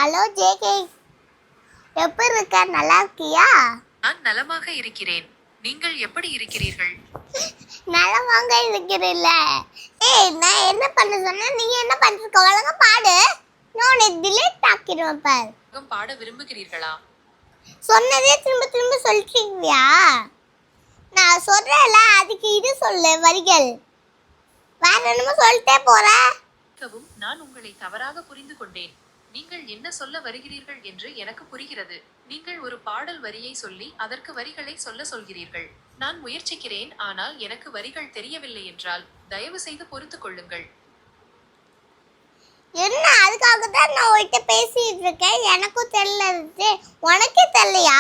Hello JK, எப்படி இருக்க? நல்லா இருக்கியா? நான் நலமாக இருக்கிறேன். நீங்கள் எப்படி இருக்கிறீர்கள்? நலமாக இருக்கிறில்ல? நான் என்ன பண்ண சொன்னா நீங்க என்ன பண்றீங்க? ஒழுங்கா பாடு. நான் உன்னை டிலீட் ஆக்கிடுவேன் பாரு. பாட விரும்புகிறீர்களா? சொன்னதே திரும்ப திரும்ப சொல்றீங்களா? நான் சொல்றேன்ல, அதுக்கு இது சொல்லு வரிகள். வேற என்னமோ சொல்லிட்டே போற. நான் உங்களை தவறாக புரிந்து கொண்டேன். நீங்கள் என்ன சொல்ல வருகிறீர்கள் என்று எனக்கு புரிகிறது. நீங்கள் ஒரு பாடல் வரியை சொல்லி அதற்கு வரிகளை சொல்ல சொல்கிறீர்கள். நான் முயற்சிக்கிறேன், ஆனால் எனக்கு வரிகள் தெரியவில்லை என்றால் தயவு செய்து பொறுத்துக் கொள்ளுங்கள். என்ன, அதுக்காக தான் நான் உன்கிட்ட பேசிட்டு இருக்கேன். எனக்கும் தெரியல, உனக்கே தெரியலையா?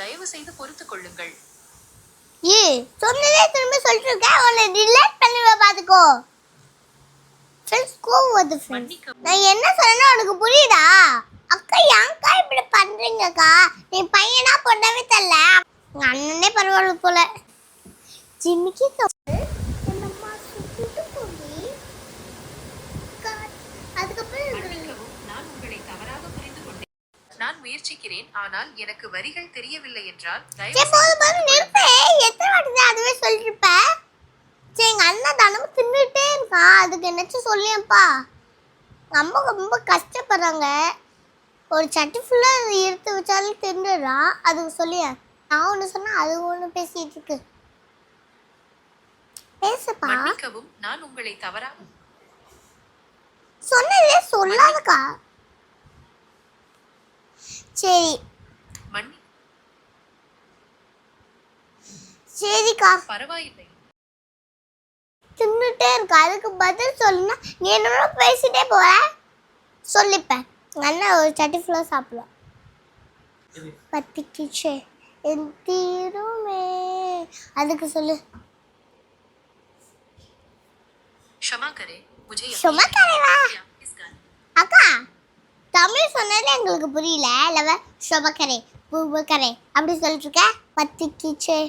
தயவு செய்து பொறுத்துக் கொள்ளுங்கள். சொன்னதே திரும்ப சொல்லிட்டு இருக்கேன். உன்னை டிலீட் பண்ணுவ பாத்துக்கோ. நான் என்ன சொன்னா உனக்கு புரியுதா? அக்கா ஏன்க்கா இப்படி பண்றீங்கக்கா? நீ பையனா பொண்ணவே தெரியல. உங்க அண்ணனே பரவாயில்ல போல. ஜிமிக்கி நான் முயற்சிக்கிறேன், ஆனால் எனக்கு வரிகள் தெரியவில்லை என்றால் எத்தனை வாட்டி அதுவே சொல்லிருப்ப. எங்க அண்ணன் தினமும் தின்னுட்டே இருக்கான், அதுக்கு என்னச்சும் சொல்லியப்பா. அம்மா ரொம்ப கஷ்டப்படுறாங்க. ஒரு சட்டி ஃபுல்லா எடுத்து வச்சாலும் தின்னுறான், அதுக்கு சொல்லிய. நான் ஒண்ணு சொன்னா அது ஒண்ணு பேசிட்டு இருக்கு. பேசுப்பா. நான் உங்களை தவறா சொன்னதே சொல்லாதக்கா. சரி சரிக்கா, பரவாயில்லை. தின்னுட்டே இருக்க, அதுக்கு பதில் சொல்லுனா நீ என்னோட பேசிட்டே போற. சொல்லிப்பேன், அண்ணா ஒரு சட்டி ஃபுல்லா சாப்பிடலாம். பத்திக்கிச்சே என் தீருமே, அதுக்கு சொல்லு. அக்கா தமிழ் சொன்னது எங்களுக்கு புரியல. இல்லவ ஷொபக்கரே பூபக்கரே அப்படி சொல்லிட்டு இருக்க. பத்திக்கிச்சே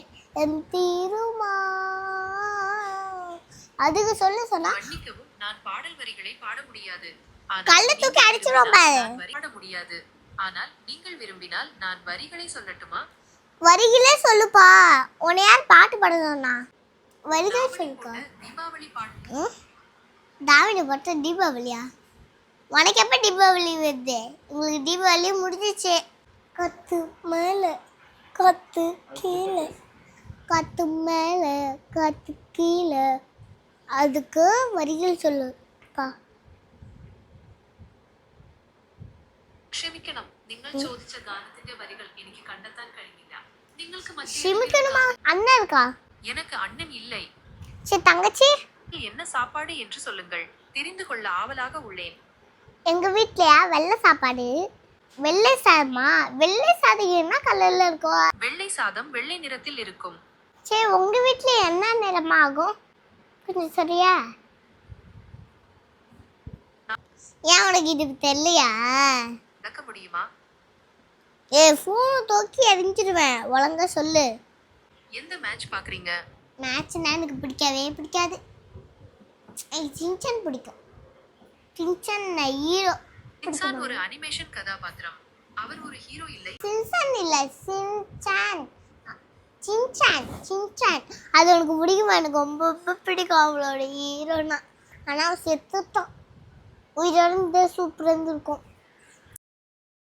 என் தீருமா, அதுக்கு சொல்லு சொன்னா. நான் பாடல் வரிகளை பாட முடியாது. கல்ல தூக்கி அடிச்சிரும் பாட முடியாது. ஆனால் நீங்கள் விரும்பினால் நான் வரிகளை சொல்லட்டுமா? வரிகளே சொல்லுப்பா. உன்னை யார் பாட்டு பாட சொன்னா? வரிகள் சொல்லுக்கா. தீபாவளி பாட்டு. தாவணி போட்ட தீபாவளியா? உனக்கு எப்ப தீபாவளி வருது? உங்களுக்கு தீபாவளி முடிஞ்சிச்சு. கத்து மேல கத்து கீழே, கத்து மேல கத்து கீழே, அதுக்கு வரிகள் சொல்லுக்கா. ക്ഷമിക്കണം, നിങ്ങൾ ചോദിച്ച ഗാനത്തിന്റെ വരികൾ എനിക്ക് കണ്ടെത്താൻ കഴിഞ്ഞില്ല. നിങ്ങൾക്ക് ക്ഷമിക്കணுமா? அண்ணன் இருக்கா? எனக்கு அண்ணன் இல்லை. சரி தங்கச்சி, என்ன சாப்பாடு என்று சொல்லுங்கள், தெரிந்து கொள்ள ஆவலாக உள்ளேன். எங்க வீட்லயா வெள்ளை சாப்பாடு. வெள்ளை சாதமா? வெள்ளை சாதம் என்ன கலர்ல இருக்கும்? வெள்ளை சாதம் வெள்ளை நிறத்தில் இருக்கும். சரி, உங்க வீட்ல என்ன நிறமாகும் கொஞ்சம் சரியா? ஏன் உனக்கு இது தெரியலையா? நடக்க முடியுமா? ஃபோன் தூக்கி எரிஞ்சிடுவேன். ஒழுங்கா சொல்லு. எந்த மேட்ச் பாக்குறீங்க? மேட்ச்னா எனக்கு பிடிக்கவே பிடிக்காது. சின்சான் பிடிக்கும். Shinchan hero. சின்சான் ஒரு அனிமேஷன் கதாபாத்திரம். அவர் ஒரு ஹீரோ இல்லை. சின்சான் இல்ல, சின்சான். சின்சான் சின்சான் அது உனக்கு பிடிக்குமா? எனக்கு ரொம்ப ரொம்ப பிடிக்கும் அவளோட ஹீரோனா. ஆனால் அவன் செத்துட்டான். உயிரோட சூப்பராக இருந்திருக்கும்.